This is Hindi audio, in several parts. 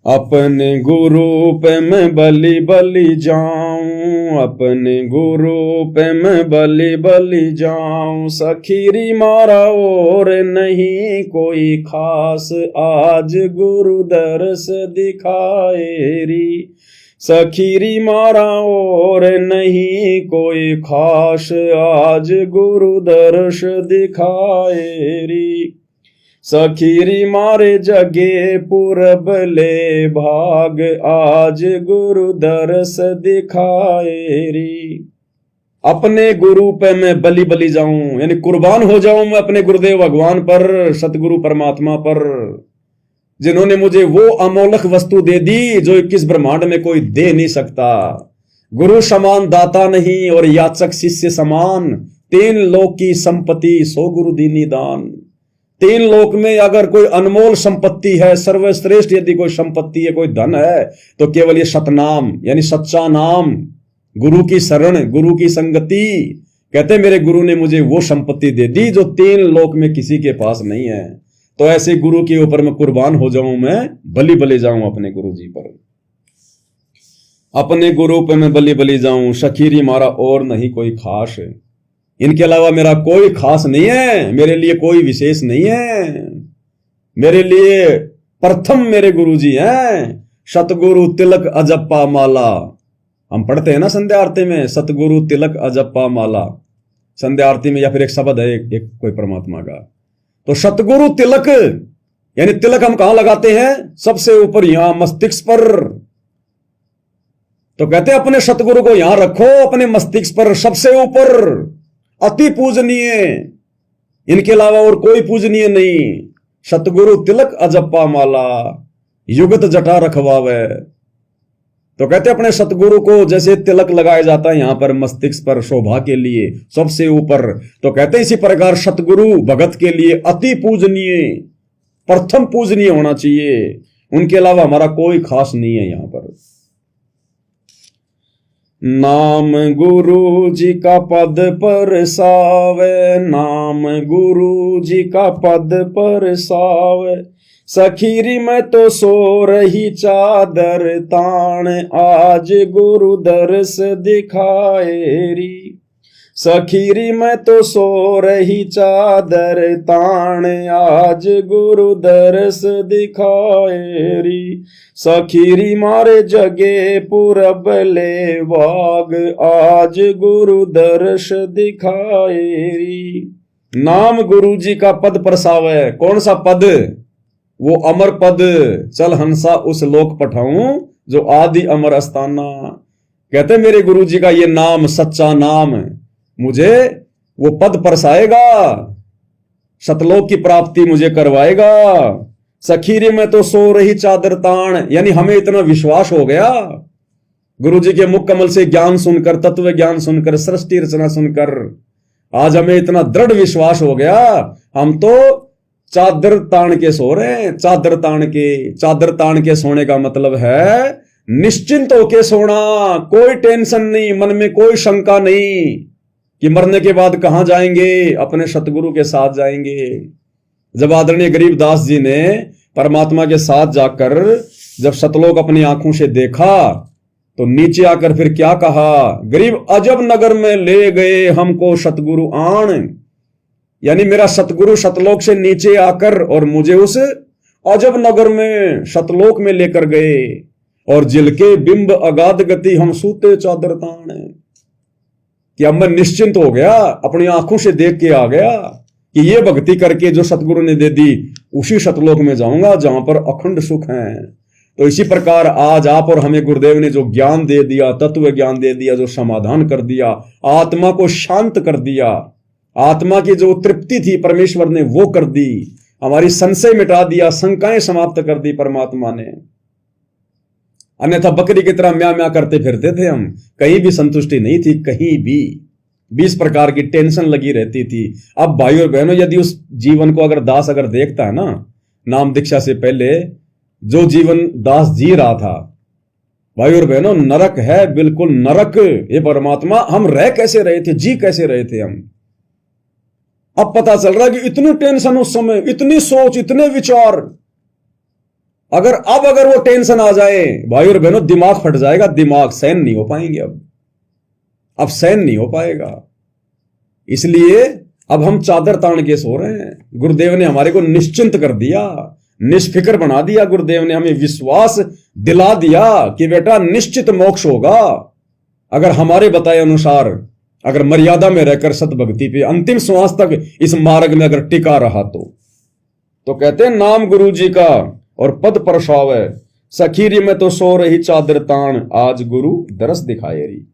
अपने गुरु पे मैं बलि बलि जाऊं, अपने गुरु पे मैं बलि बलि जाऊं। सखीरी मारा और नहीं कोई खास, आज गुरु दर्श दिखाए री। सखीरी मारा और नहीं कोई खास, आज गुरु दर्श दिखाए री। सखीरी मारे जगे पूरब ले भाग, आज गुरु दर्श दिखाए री। अपने गुरु पे मैं बलि बलि जाऊं, यानी कुर्बान हो जाऊं मैं अपने गुरुदेव भगवान पर, सतगुरु परमात्मा पर, जिन्होंने मुझे वो अमोलक वस्तु दे दी जो 21 ब्रह्मांड में कोई दे नहीं सकता। गुरु समान दाता नहीं और याचक शिष्य समान, 3 लोक की संपत्ति सो गुरु दीनी दान। 3 लोक में अगर कोई अनमोल संपत्ति है, सर्वश्रेष्ठ यदि कोई संपत्ति है, कोई धन है, तो केवल ये सतनाम यानी सच्चा नाम, गुरु की शरण, गुरु की संगति। कहते मेरे गुरु ने मुझे वो संपत्ति दे दी जो 3 लोक में किसी के पास नहीं है। तो ऐसे गुरु के ऊपर मैं कुर्बान हो जाऊं, मैं बलि बलि जाऊं अपने गुरु जी पर। अपने गुरु पे मैं बलि बलि जाऊं, सखीरी मारा और नहीं कोई खास, इनके अलावा मेरा कोई खास नहीं है, मेरे लिए कोई विशेष नहीं है। मेरे लिए प्रथम मेरे गुरु जी हैं। सतगुरु तिलक अजप्पा माला, हम पढ़ते हैं ना संध्या आरती में, सतगुरु तिलक अजप्पा माला संध्या आरती में, या फिर एक शब्द है एक कोई परमात्मा का। तो सतगुरु तिलक यानी तिलक हम कहां लगाते हैं? सबसे ऊपर यहां मस्तिष्क पर। तो कहते हैं अपने सतगुरु को यहां रखो, अपने मस्तिष्क पर, सबसे ऊपर, अति पूजनीय, इनके अलावा और कोई पूजनीय नहीं। सतगुरु तिलक अजप्पा माला, युगत जटा रखवावे। तो कहते अपने सतगुरु को जैसे तिलक लगाया जाता है यहां पर मस्तिष्क पर शोभा के लिए, सबसे ऊपर, तो कहते इसी प्रकार सतगुरु भगत के लिए अति पूजनीय, प्रथम पूजनीय होना चाहिए। उनके अलावा हमारा कोई खास नहीं है यहां पर। नाम गुरु जी का पद पर सावे, नाम गुरु जी का पद पर सावे। सखीरी में तो सो रही चादर तान, आज गुरु दर्श दिखाए री। सखीरी में तो सो रही चादर तान, आज गुरु दर्श दिखाए री। सखीरी मारे जगे पूरब ले भाग, आज गुरु दर्श दिखाए री। नाम गुरु जी का पद परसावे, कौन सा पद? वो अमर पद, चल हंसा उस लोक पठाऊं जो आदि अमर अस्ताना। कहते मेरे गुरु जी का ये नाम, सच्चा नाम, मुझे वो पद परसाएगा, सतलोक की प्राप्ति मुझे करवाएगा। सखीरी में तो सो रही चादर तान, यानी हमें इतना विश्वास हो गया गुरु जी के मुख कमल से ज्ञान सुनकर, तत्व ज्ञान सुनकर, सृष्टि रचना सुनकर, आज हमें इतना दृढ़ विश्वास हो गया, हम तो चादर तान के सो रहे हैं। चादर तान के सोने का मतलब है निश्चिंत होके सोना, कोई टेंशन नहीं, मन में कोई शंका नहीं कि मरने के बाद कहां जाएंगे, अपने सतगुरु के साथ जाएंगे। जब आदरणीय गरीबदास जी ने परमात्मा के साथ जाकर जब सतलोक अपनी आंखों से देखा, तो नीचे आकर फिर क्या कहा? गरीब अजब नगर में ले गए हमको सतगुरु आन, यानी मेरा सतगुरु सतलोक से नीचे आकर और मुझे उस अजब नगर में, सतलोक में लेकर गए। और जिलके बिंब अगाध गति हम सूते चादर तान, कि अब मैं निश्चिंत हो गया, अपनी आंखों से देख के आ गया कि ये भक्ति करके जो सतगुरु ने दे दी, उसी सतलोक में जाऊंगा जहां पर अखंड सुख है। तो इसी प्रकार आज आप और हमें गुरुदेव ने जो ज्ञान दे दिया, तत्व ज्ञान दे दिया, जो समाधान कर दिया, आत्मा को शांत कर दिया, आत्मा की जो तृप्ति थी परमेश्वर ने वो कर दी, हमारी संशय मिटा दिया, शंकाएं समाप्त कर दी परमात्मा ने। अन्यथा बकरी की तरह म्या म्या करते फिरते थे हम, कहीं भी संतुष्टि नहीं थी, कहीं भी 20 प्रकार की टेंशन लगी रहती थी। अब भाई और बहनों, यदि उस जीवन को अगर दास अगर देखता है ना, नाम दीक्षा से पहले जो जीवन दास जी रहा था, भाई और बहनों, नरक है, बिल्कुल नरक। ये परमात्मा, हम रह कैसे रहे थे, जी कैसे रहे थे हम। अब पता चल रहा है कि इतनी टेंशन उस समय, इतनी सोच, इतने विचार। अगर वो टेंशन आ जाए भाई और बहनों, दिमाग फट जाएगा, दिमाग सहन नहीं हो पाएंगे। अब सहन नहीं हो पाएगा। इसलिए अब हम चादर तान के सो रहे हैं। गुरुदेव ने हमारे को निश्चिंत कर दिया, निष्फिक्र बना दिया। गुरुदेव ने हमें विश्वास दिला दिया कि बेटा निश्चित मोक्ष होगा, अगर हमारे बताए अनुसार, अगर मर्यादा में रहकर सतभक्ति पे अंतिम श्वास तक इस मार्ग में अगर टिका रहा तो कहते हैं नाम गुरु जी का और पद परसावे, सखीरी में तो सो रही चादर तान, आज गुरु दरस दिखाए री।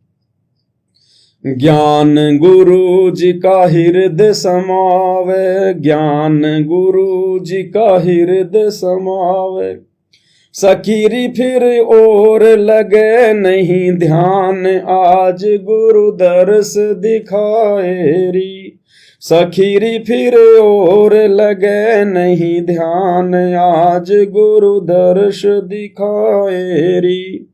ज्ञान गुरु जी का हृदय समावे, ज्ञान गुरु जी का हृदय समावे, सखीरी फिर और लगे नहीं ध्यान, आज गुरु दरस दिखाए री। सखीरी फिर और लगे नहीं ध्यान, आज गुरु दर्श दिखाए री।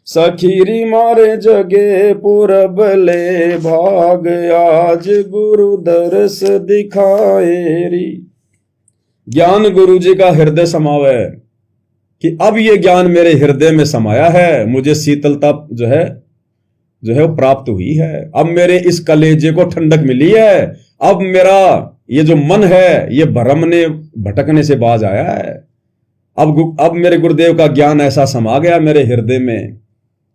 सखीरी मारे जगे पूरब ले भाग, आज गुरु दर्श दिखाए री। ज्ञान गुरु जी का हृदय समावे, कि अब ये ज्ञान मेरे हृदय में समाया है, मुझे शीतलता जो है वो प्राप्त हुई है। अब मेरे इस कलेजे को ठंडक मिली है। अब मेरा ये जो मन है ये भरमने भटकने से बाज आया है। अब मेरे गुरुदेव का ज्ञान ऐसा समा गया मेरे हृदय में,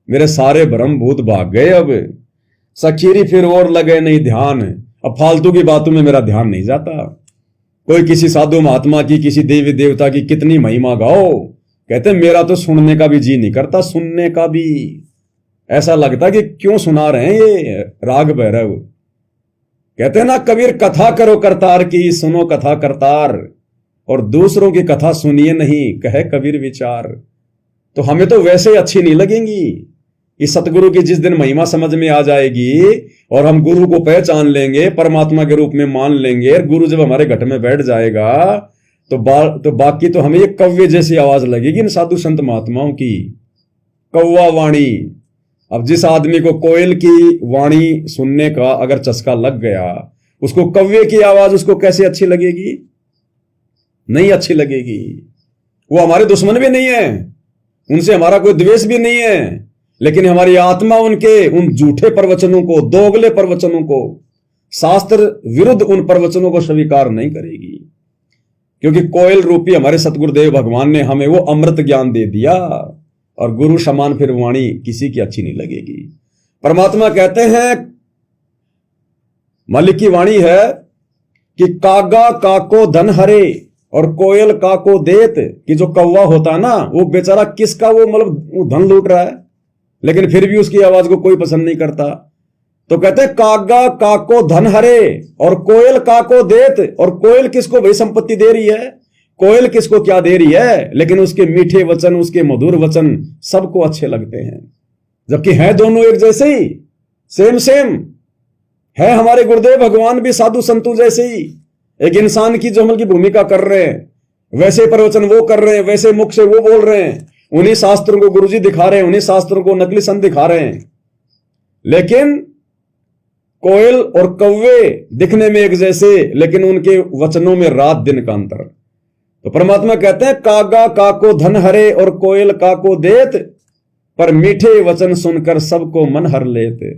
मेरे सारे भ्रम भूत भाग गए। अब सखीरी फिर और लगे नहीं ध्यान, अब फालतू की बातों में मेरा ध्यान नहीं जाता। कोई किसी साधु महात्मा की, किसी देवी देवता की कितनी महिमा गाओ, कहते मेरा तो सुनने का भी जी नहीं करता, सुनने का भी ऐसा लगता कि क्यों सुना रहे हैं ये राग भैरव। कहते हैं ना कबीर, कथा करो करतार की, सुनो कथा करतार, और दूसरों की कथा सुनिए नहीं, कहे कबीर विचार। तो हमें तो वैसे अच्छी नहीं लगेंगी। इस सतगुरु की जिस दिन महिमा समझ में आ जाएगी और हम गुरु को पहचान लेंगे, परमात्मा के रूप में मान लेंगे, गुरु जब हमारे घट में बैठ जाएगा तो बाकी तो हमें ये कव्य जैसी आवाज लगेगी इन साधु संत महात्माओं की, कौवा वाणी। अब जिस आदमी को कोयल की वाणी सुनने का अगर चस्का लग गया, उसको कव्य की आवाज उसको कैसे अच्छी लगेगी? नहीं अच्छी लगेगी। वो हमारे दुश्मन भी नहीं है, उनसे हमारा कोई द्वेष भी नहीं है, लेकिन हमारी आत्मा उनके उन झूठे प्रवचनों को, दोगले प्रवचनों को, शास्त्र विरुद्ध उन प्रवचनों को स्वीकार नहीं करेगी। क्योंकि कोयल रूपी हमारे सतगुरुदेव भगवान ने हमें वो अमृत ज्ञान दे दिया, और गुरु समान फिर वाणी किसी की अच्छी नहीं लगेगी। परमात्मा कहते हैं, मालिक की वाणी है कि कागा काको धन हरे और कोयल काको देत, कि जो कौवा होता है ना वो बेचारा किसका वो मतलब धन लूट रहा है, लेकिन फिर भी उसकी आवाज को कोई पसंद नहीं करता। तो कहते हैं कागा काको धन हरे और कोयल काको देत, और कोयल किसको भाई संपत्ति दे रही है, कोयल किसको क्या दे रही है, लेकिन उसके मीठे वचन, उसके मधुर वचन सबको अच्छे लगते हैं, जबकि हैं दोनों एक जैसे ही, सेम सेम है। हमारे गुरुदेव भगवान भी साधु संतों जैसे ही एक इंसान की जो अमल की भूमिका कर रहे हैं, वैसे प्रवचन वो कर रहे हैं, वैसे मुख से वो बोल रहे हैं, उन्हीं शास्त्रों को गुरुजी दिखा रहे हैं, उन्हीं शास्त्रों को नकली संत दिखा रहे हैं। लेकिन कोयल और कौवे दिखने में एक जैसे, लेकिन उनके वचनों में रात दिन का अंतर। तो परमात्मा कहते हैं कागा काको धन हरे और कोयल काको देत, पर मीठे वचन सुनकर सबको मन हर लेते।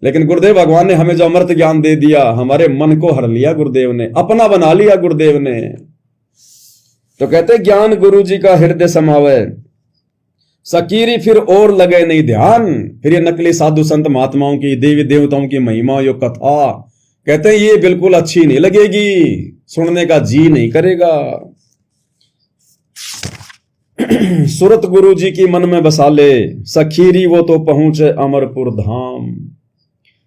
लेकिन गुरुदेव भगवान ने हमें जो अमृत ज्ञान दे दिया, हमारे मन को हर लिया गुरुदेव ने, अपना बना लिया गुरुदेव ने। तो कहते ज्ञान गुरु जी का हृदय समावे, सकीरी फिर और लगे नहीं ध्यान। फिर ये नकली साधु संत महात्माओं की, देवी देवताओं की महिमा, यो कथा, कहते हैं ये बिल्कुल अच्छी नहीं लगेगी, सुनने का जी नहीं करेगा। सुरत गुरु जी की मन में बसा ले, सखीरी वो तो पहुंचे अमरपुर धाम।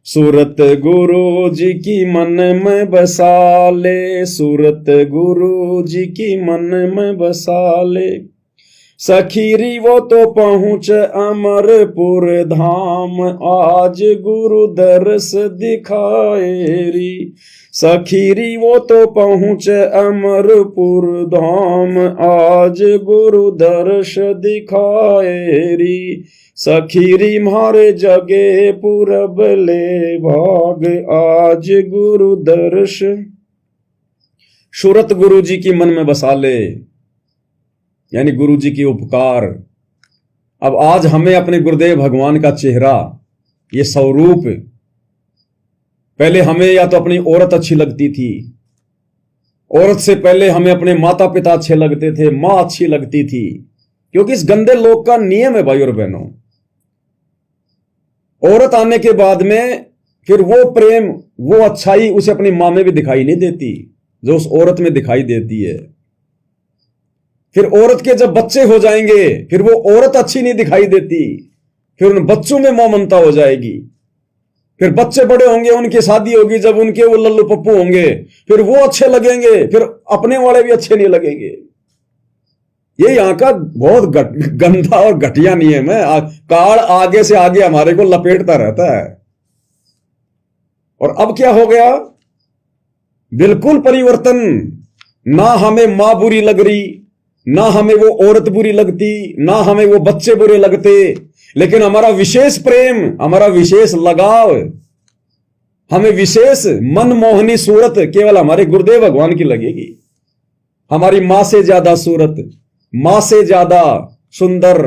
सूरत गुरु जी की मन में बसा ले, सूरत गुरु जी की मन में बसा ले, सखीरी वो तो पहुंच अमरपुर धाम, आज गुरु दर्श दिखाए री। सखीरी वो तो पहुंच अमरपुर धाम, आज गुरु दर्श दिखाए री। सखीरी मारे जगे पूरब ले भाग, आज गुरु दर्श। सूरत गुरु जी की मन में बसा ले, यानी गुरु जी के उपकार। अब आज हमें अपने गुरुदेव भगवान का चेहरा, ये स्वरूप, पहले हमें या तो अपनी औरत अच्छी लगती थी, औरत से पहले हमें अपने माता पिता अच्छे लगते थे, मां अच्छी लगती थी, क्योंकि इस गंदे लोक का नियम है भाई और बहनों। औरत आने के बाद में फिर वो प्रेम, वो अच्छाई उसे अपनी मां में भी दिखाई नहीं देती जो उस औरत में दिखाई देती है। फिर औरत के जब बच्चे हो जाएंगे फिर वो औरत अच्छी नहीं दिखाई देती, फिर उन बच्चों में ममता हो जाएगी। फिर बच्चे बड़े होंगे, उनकी शादी होगी, जब उनके वो लल्लू पप्पू होंगे फिर वो अच्छे लगेंगे, फिर अपने वाले भी अच्छे नहीं लगेंगे। ये यहां का बहुत गंदा और घटिया नियम है। काल आगे से आगे हमारे को लपेटता रहता है। और अब क्या हो गया, बिल्कुल परिवर्तन। ना हमें मां बुरी लग रही, ना हमें वो औरत बुरी लगती, ना हमें वो बच्चे बुरे लगते, लेकिन हमारा विशेष प्रेम, हमारा विशेष लगाव, हमें विशेष मनमोहनी सूरत केवल हमारे गुरुदेव भगवान की लगेगी। हमारी मां से ज्यादा सूरत, मां से ज्यादा सुंदर,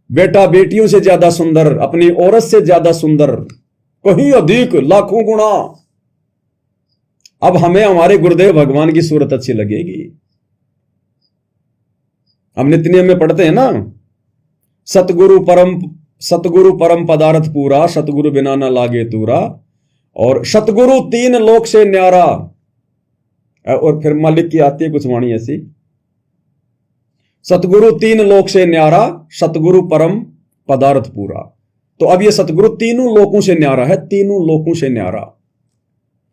बेटा बेटियों से ज्यादा सुंदर, अपनी औरत से ज्यादा सुंदर, कहीं अधिक, लाखों गुना। अब हमें हमारे गुरुदेव भगवान की सूरत अच्छी लगेगी। हम नित्यनेम में पढ़ते हैं ना, सतगुरु परम पदार्थ पूरा, सतगुरु बिना न लागे तूरा, और सतगुरु तीन लोक से न्यारा। और फिर मालिक की आती है कुछ वाणी ऐसी, सतगुरु तीन लोक से न्यारा, सतगुरु परम पदार्थ पूरा। तो अब ये सतगुरु तीनों लोकों से न्यारा है, तीनों लोकों से न्यारा,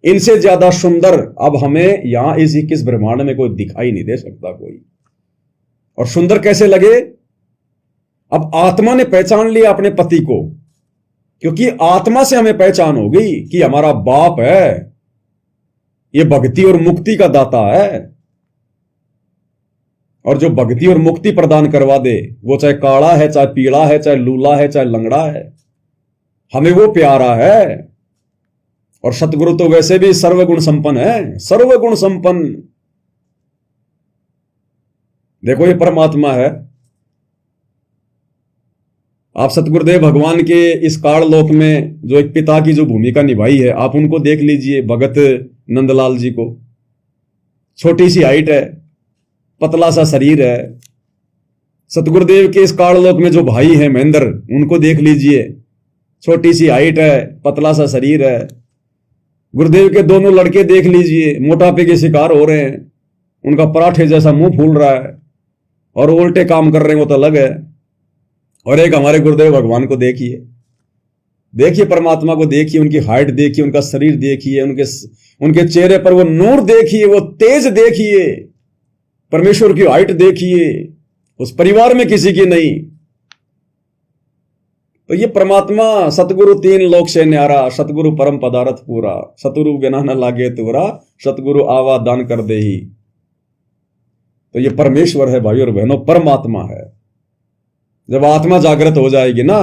इनसे ज्यादा सुंदर अब हमें यहां इस 21 ब्रह्मांड में कोई दिखाई नहीं दे सकता कोई। और सुंदर कैसे लगे, अब आत्मा ने पहचान लिया अपने पति को, क्योंकि आत्मा से हमें पहचान हो गई कि हमारा बाप है, ये भक्ति और मुक्ति का दाता है। और जो भक्ति और मुक्ति प्रदान करवा दे, वो चाहे काला है, चाहे पीला है, चाहे लूला है, चाहे लंगड़ा है, हमें वो प्यारा है। और सतगुरु तो वैसे भी सर्वगुण संपन्न है, सर्वगुण संपन्न। देखो ये परमात्मा है। आप सतगुरुदेव भगवान के इस काल लोक में जो एक पिता की जो भूमिका निभाई है, आप उनको देख लीजिए। भगत नंदलाल जी को, छोटी सी हाइट है, पतला सा शरीर है। सतगुरुदेव के इस काल लोक में जो भाई है महेंद्र, उनको देख लीजिए, छोटी सी हाइट है, पतला सा शरीर है। गुरुदेव के दोनों लड़के देख लीजिए, मोटापे के शिकार हो रहे हैं, उनका पराठे जैसा मुंह फूल रहा है और उल्टे काम कर रहे हैं, वो तो अलग है। और एक हमारे गुरुदेव भगवान को देखिए, देखिए परमात्मा को देखिए, उनकी हाइट देखिए, उनका शरीर देखिए, उनके चेहरे पर वो नूर देखिए, वो तेज देखिए, परमेश्वर की हाइट देखिए, उस परिवार में किसी की नहीं। तो ये परमात्मा सतगुरु तीन लोक से न्यारा, सतगुरु परम पदार्थ पूरा, सतगुरु बिना न लागे तूरा, सतगुरु आवा दान कर दे ही। तो ये परमेश्वर है भाई और बहनों, परमात्मा है। जब आत्मा जागृत हो जाएगी ना,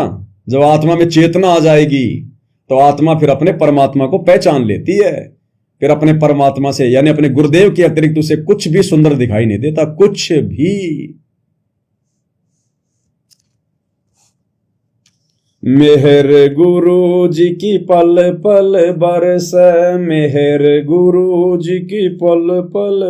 जब आत्मा में चेतना आ जाएगी, तो आत्मा फिर अपने परमात्मा को पहचान लेती है। फिर अपने परमात्मा से यानी अपने गुरुदेव के अतिरिक्त उसे कुछ भी सुंदर दिखाई नहीं देता, कुछ भी। मेहर गुरु जी की पल पल बरस, मेहर गुरु जी की पल पल,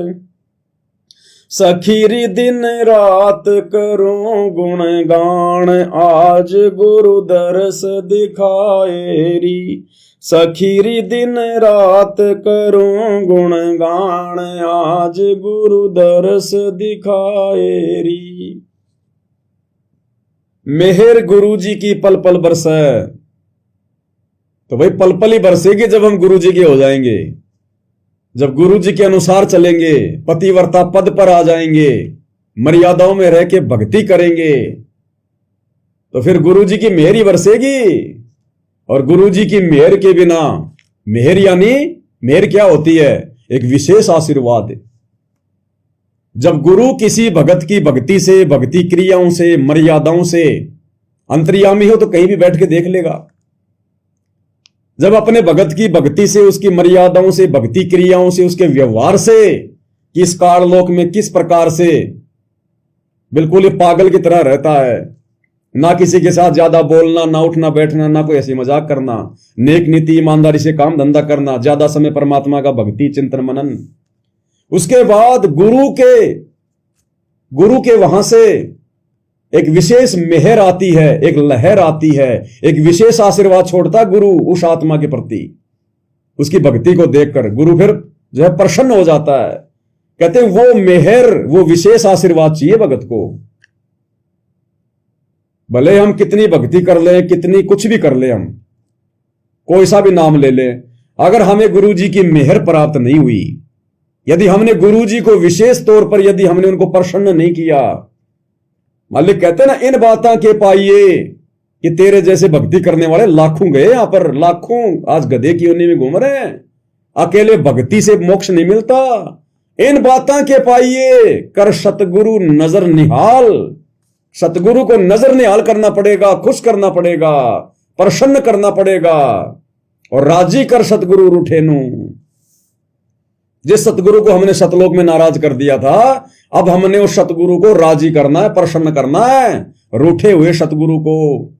सखीरी दिन रात करूं गुणगान, आज गुरु दरस दिखाए री। सखीरी दिन रात करूं गुणगान, आज गुरु दरस दिखाए री। मेहर गुरु जी की पल पल बरसे, तो भाई पल पल ही बरसेगी जब हम गुरु जी के हो जाएंगे, जब गुरु जी के अनुसार चलेंगे, पतिव्रता पद पर आ जाएंगे, मर्यादाओं में रह के भक्ति करेंगे, तो फिर गुरु जी की मेहर ही बरसेगी। और गुरु जी की मेहर के बिना, मेहर यानी मेहर क्या होती है, एक विशेष आशीर्वाद। जब गुरु किसी भगत की भक्ति से, भक्ति क्रियाओं से, मर्यादाओं से अंतर्यामी हो तो कहीं भी बैठ के देख लेगा। जब अपने भगत की भक्ति से, उसकी मर्यादाओं से, भक्ति क्रियाओं से, उसके व्यवहार से, किस काल लोक में किस प्रकार से बिल्कुल ही पागल की तरह रहता है, ना किसी के साथ ज्यादा बोलना, ना उठना बैठना, ना कोई ऐसी मजाक करना, नेक नीति ईमानदारी से काम धंधा करना, ज्यादा समय परमात्मा का भक्ति चिंतन मनन। उसके बाद गुरु के वहां से एक विशेष मेहर आती है, एक लहर आती है, एक विशेष आशीर्वाद छोड़ता गुरु उस आत्मा के प्रति। उसकी भक्ति को देखकर गुरु फिर जो है प्रसन्न हो जाता है। कहते वो मेहर, वो विशेष आशीर्वाद चाहिए भगत को। भले हम कितनी भक्ति कर लें, कितनी कुछ भी कर लें, हम कोई सा भी नाम ले लें, अगर हमें गुरु जी की मेहर प्राप्त नहीं हुई, यदि हमने गुरु जी को विशेष तौर पर यदि हमने उनको प्रसन्न नहीं किया, मालिक कहते ना इन बातों के पाइए कि तेरे जैसे भक्ति करने वाले लाखों गए, यहां पर लाखों आज गधे की योनि में घूम रहे हैं। अकेले भक्ति से मोक्ष नहीं मिलता। इन बातों के पाइए कर सतगुरु नजर निहाल। सतगुरु को नजर निहाल करना पड़ेगा, खुश करना पड़ेगा, प्रसन्न करना पड़ेगा, और राजी कर सतगुरु रूठेनु। जिस सतगुरु को हमने सतलोक में नाराज कर दिया था, अब हमने उस सतगुरु को राजी करना है, प्रसन्न करना है। रूठे हुए सतगुरु को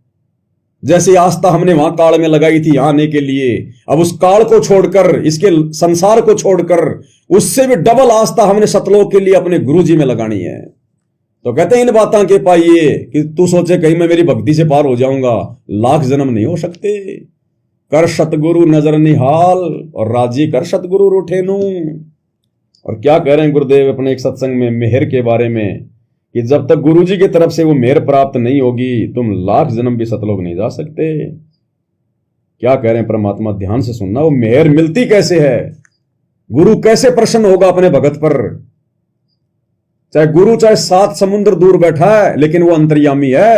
जैसी आस्था हमने वहां काल में लगाई थी आने के लिए, अब उस काल को छोड़कर, इसके संसार को छोड़कर, उससे भी डबल आस्था हमने सतलोक के लिए अपने गुरु जी में लगानी है। तो कहते हैं इन बातों के पाइए कि तू सोचे कहीं मैं मेरी भक्ति से पार हो जाऊंगा, लाख जन्म नहीं हो सकते। कर सतगुरु नजर निहाल और राजी कर सतगुरु रूठेनु। और क्या कह रहे हैं गुरुदेव अपने एक सत्संग में मेहर के बारे में, कि जब तक गुरु जी की तरफ से वो मेहर प्राप्त नहीं होगी, तुम लाख जन्म भी सतलोक नहीं जा सकते। क्या कह रहे हैं परमात्मा, ध्यान से सुनना। वो मेहर मिलती कैसे है, गुरु कैसे प्रसन्न होगा अपने भगत पर। चाहे गुरु चाहे 7 समुद्र दूर बैठा है, लेकिन वो अंतर्यामी है।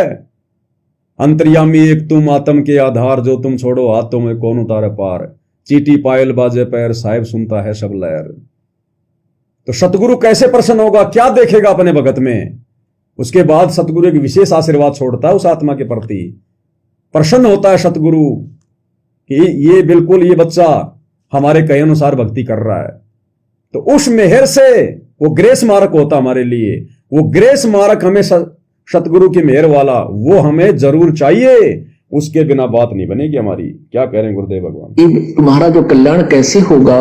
अंतर्यामी एक तुम आत्म के आधार, जो तुम छोड़ो हाथों में कौन उतारे पार। चीटी पायल बाजे पैर, साहिब सुनता है सब लहर। तो सतगुरु कैसे प्रसन्न होगा, क्या देखेगा अपने भगत में। उसके बाद सतगुरु एक विशेष आशीर्वाद छोड़ता है उस आत्मा के प्रति। प्रसन्न होता है सतगुरु कि ये बिल्कुल ये बच्चा हमारे कहे अनुसार भक्ति कर रहा है। तो उस मेहर से वो ग्रेस मार्क होता हमारे लिए। वो ग्रेस मार्क हमें सतगुरु की मेहर वाला वो हमें जरूर चाहिए, उसके बिना बात नहीं बनेगी हमारी। क्या कह रहे हैं गुरुदेव भगवान। तुम्हारा जो कल्याण कैसे होगा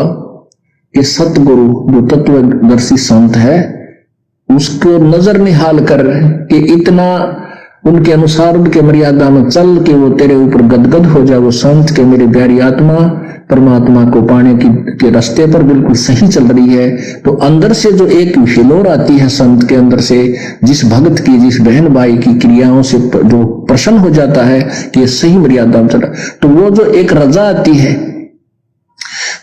कि सतगुरु जो तत्वदर्शी संत है उसको नजर निहाल कर कि इतना उनके अनुसार उनके मर्यादा में चल के वो तेरे ऊपर गदगद हो जाए। वो संत के मेरी प्यारी आत्मा परमात्मा को पाने के रास्ते पर बिल्कुल सही चल रही है। तो अंदर से जो एक हिलोर आती है संत के अंदर से, जिस भक्त की, जिस बहन भाई की क्रियाओं से जो प्रसन्न हो जाता है कि ये सही मर्यादा में चल रहा, तो वो जो एक रजा आती है,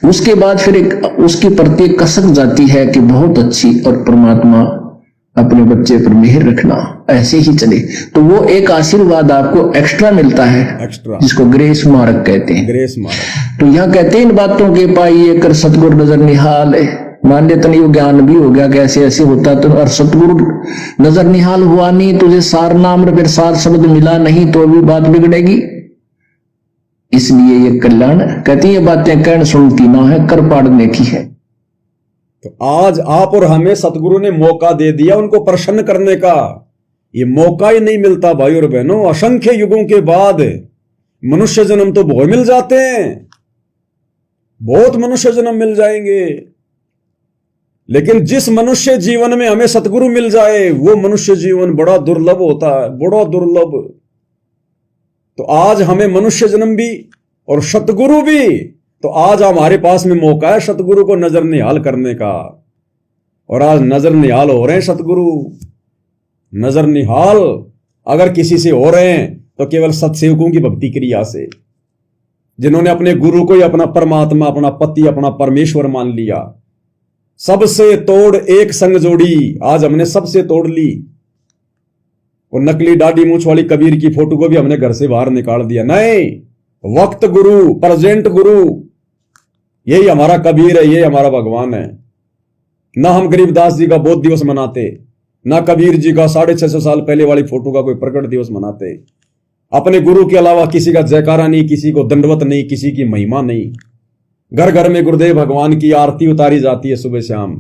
उसके बाद फिर एक उसकी प्रति एक कसक जाती है कि बहुत अच्छी, और परमात्मा अपने बच्चे पर मेहर रखना, ऐसे ही चले। तो वो एक आशीर्वाद आपको एक्स्ट्रा मिलता है, एक्स्ट्रा, जिसको ग्रेस मार्क कहते हैं। Grace mark. तो यहाँ कहते हैं इन बातों के पाइए कर सतगुरु नजर निहाल है। मान लेते नहीं, वो ज्ञान भी हो गया कि ऐसे ऐसे होता, तो और सतगुरु नजर निहाल हुआ नहीं, तुझे सार नाम फिर सार शब्द मिला नहीं, तो भी बात बिगड़ेगी। इसलिए ये कल्याण कहती है बातें कहन सुनती ना है, कर पाड़ने की है। तो आज आप और हमें सतगुरु ने मौका दे दिया उनको प्रसन्न करने का। ये मौका ही नहीं मिलता भाई और बहनों। असंख्य युगों के बाद मनुष्य जन्म तो बहुत मिल जाते हैं, बहुत मनुष्य जन्म मिल जाएंगे, लेकिन जिस मनुष्य जीवन में हमें सतगुरु मिल जाए वो मनुष्य जीवन बड़ा दुर्लभ होता है, बड़ा दुर्लभ। तो आज हमें मनुष्य जन्म भी और सतगुरु भी, तो आज हमारे पास में मौका है सतगुरु को नजर निहाल करने का। और आज नजर निहाल हो रहे हैं सतगुरु। नजर निहाल अगर किसी से हो रहे हैं तो केवल सत्सेवकों की भक्ति क्रिया से, जिन्होंने अपने गुरु को ही अपना परमात्मा, अपना पति, अपना परमेश्वर मान लिया। सबसे तोड़ एक संग जोड़ी, आज हमने सबसे तोड़ ली। और नकली दाढ़ी मूंछ वाली कबीर की फोटो को भी हमने घर से बाहर निकाल दिया। नहीं, वक्त गुरु, प्रेजेंट गुरु, यही हमारा कबीर है, यही हमारा भगवान है। ना हम गरीबदास जी का बोध दिवस मनाते, ना कबीर जी का 650 साल पहले वाली फोटो का कोई प्रकट दिवस मनाते। अपने गुरु के अलावा किसी का जयकारा नहीं, किसी को दंडवत नहीं, किसी की महिमा नहीं। घर घर में गुरुदेव भगवान की आरती उतारी जाती है सुबह शाम।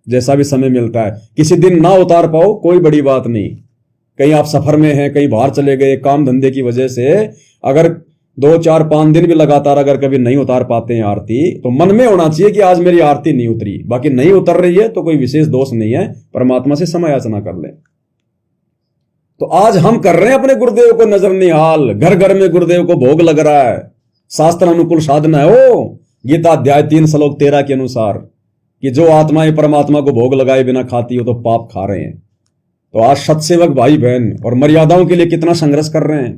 जैसा भी समय मिलता है। किसी दिन ना उतार पाओ कोई बड़ी बात नहीं, कहीं आप सफर में हैं, कहीं बाहर चले गए, काम धंधे की वजह से अगर 2 4 5 दिन भी लगातार अगर कभी नहीं उतार पाते हैं आरती, तो मन में होना चाहिए कि आज मेरी आरती नहीं उतरी। बाकी नहीं उतर रही है तो कोई विशेष दोष नहीं है, परमात्मा से समय याचना कर ले। तो आज हम कर रहे हैं अपने गुरुदेव को नजर निहाल, घर घर में गुरुदेव को भोग लग रहा है, शास्त्र अनुकूल साधना है वो गीता अध्याय 3 श्लोक 13 के अनुसार कि जो आत्माएं परमात्मा को भोग लगाए बिना खाती हो तो पाप खा रहे हैं। तो आज सत्सेवक भाई बहन और मर्यादाओं के लिए कितना संघर्ष कर रहे हैं,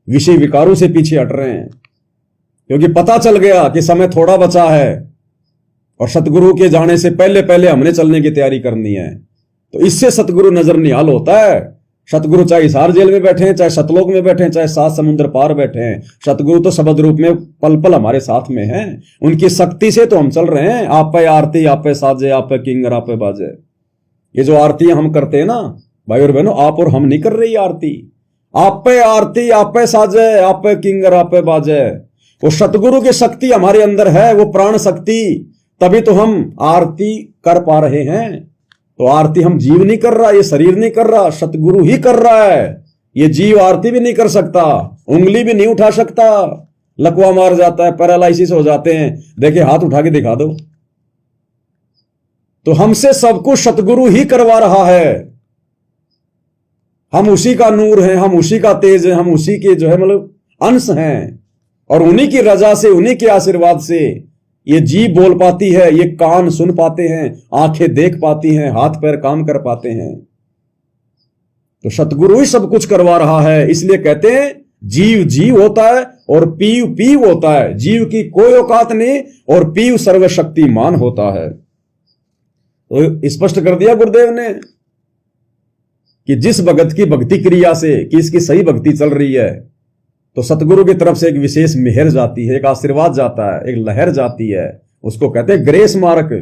विषय विकारों से पीछे हट रहे हैं, क्योंकि पता चल गया कि समय थोड़ा बचा है और सतगुरु के जाने से पहले पहले हमने चलने की तैयारी करनी है। तो इससे सतगुरु नजर निहाल होता है। सतगुरु चाहे हिसार जेल में बैठे हैं, चाहे सतलोक में बैठे हैं, चाहे 7 समुद्र पार बैठे हैं, सतगुरु तो शब्द रूप में पल पल हमारे साथ में हैं। उनकी शक्ति से तो हम चल रहे हैं। आप पे आरती, आप पे साजे, आप पे किंगर, आप पे बाजे। ये जो आरती हम करते हैं ना भाई और बहनों, आप और हम नहीं कर रही आरती। आप पे आरती, आप पे साजे, आप पे किंगर, आप पे बाजे। वो सतगुरु की शक्ति हमारे अंदर है, वो प्राण शक्ति, तभी तो हम आरती कर पा रहे हैं। तो आरती हम जीव नहीं कर रहा, ये शरीर नहीं कर रहा, सतगुरु ही कर रहा है। ये जीव आरती भी नहीं कर सकता, उंगली भी नहीं उठा सकता, लकवा मार जाता है, पैरालाइसिस हो जाते हैं। देखिए हाथ उठा के दिखा दो। तो हमसे सब कुछ सतगुरु ही करवा रहा है। हम उसी का नूर हैं, हम उसी का तेज है, हम उसी के जो है मतलब अंश हैं, और उन्हीं की रजा से, उन्हीं के आशीर्वाद से ये जीभ बोल पाती है, ये कान सुन पाते हैं, आंखें देख पाती हैं, हाथ पैर काम कर पाते हैं। तो सतगुरु ही सब कुछ करवा रहा है। इसलिए कहते हैं जीव जीव होता है और पीव पीव होता है। जीव की कोई औकात नहीं और पीव सर्वशक्तिमान होता है। तो स्पष्ट कर दिया गुरुदेव ने कि जिस भगत की भक्ति क्रिया से कि इसकी सही भक्ति चल रही है, तो सतगुरु की तरफ से एक विशेष मेहर जाती है, एक आशीर्वाद जाता है, एक लहर जाती है, उसको कहते हैं ग्रेस मार्क।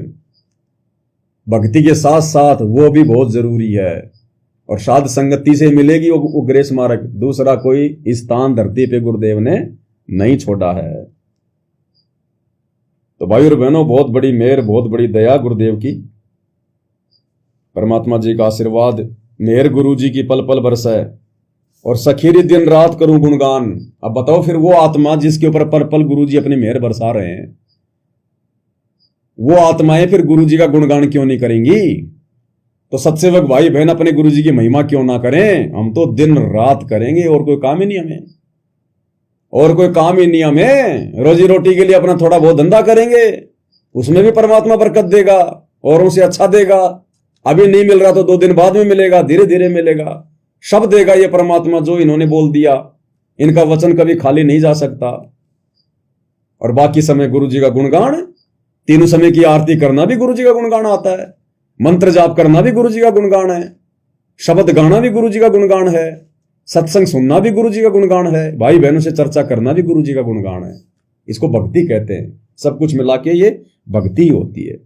भक्ति के साथ साथ वो भी बहुत जरूरी है, और साध संगति से मिलेगी वो ग्रेस मार्क। दूसरा कोई स्थान धरती पे गुरुदेव ने नहीं छोड़ा है। तो भाई और बहनों, बहुत बड़ी मेहर, बहुत बड़ी दया गुरुदेव की, परमात्मा जी का आशीर्वाद, मेहर गुरु जी की पल पल बरसाए, और सखीरी दिन रात करूं गुणगान। अब बताओ फिर वो आत्मा जिसके ऊपर पल पल गुरु जी अपनी मेहर बरसा रहे हैं, वो आत्माएं फिर गुरु जी का गुणगान क्यों नहीं करेंगी? तो सत्सेवक भाई बहन अपने गुरु जी की महिमा क्यों ना करें? हम तो दिन रात करेंगे, और कोई काम ही नहीं हमें, और कोई काम ही नहीं हमें। रोजी रोटी के लिए अपना थोड़ा बहुत धंधा करेंगे, उसमें भी परमात्मा बरकत देगा, औरों से अच्छा देगा। अभी नहीं मिल रहा तो 2 दिन बाद में मिलेगा, धीरे धीरे मिलेगा, सब देगा ये परमात्मा जो इन्होंने बोल दिया। इनका वचन कभी खाली नहीं जा सकता। और बाकी समय गुरु जी का गुणगान, तीनों समय की आरती करना भी गुरु जी का गुणगान आता है, मंत्र जाप करना भी गुरु जी का गुणगान है, शब्द गाना भी गुरु जी का गुणगान है, सत्संग सुनना भी गुरु जी का गुणगान है, भाई बहनों से चर्चा करना भी गुरु जी का गुणगान है। इसको भक्ति कहते हैं। सब कुछ मिला के ये भक्ति होती है।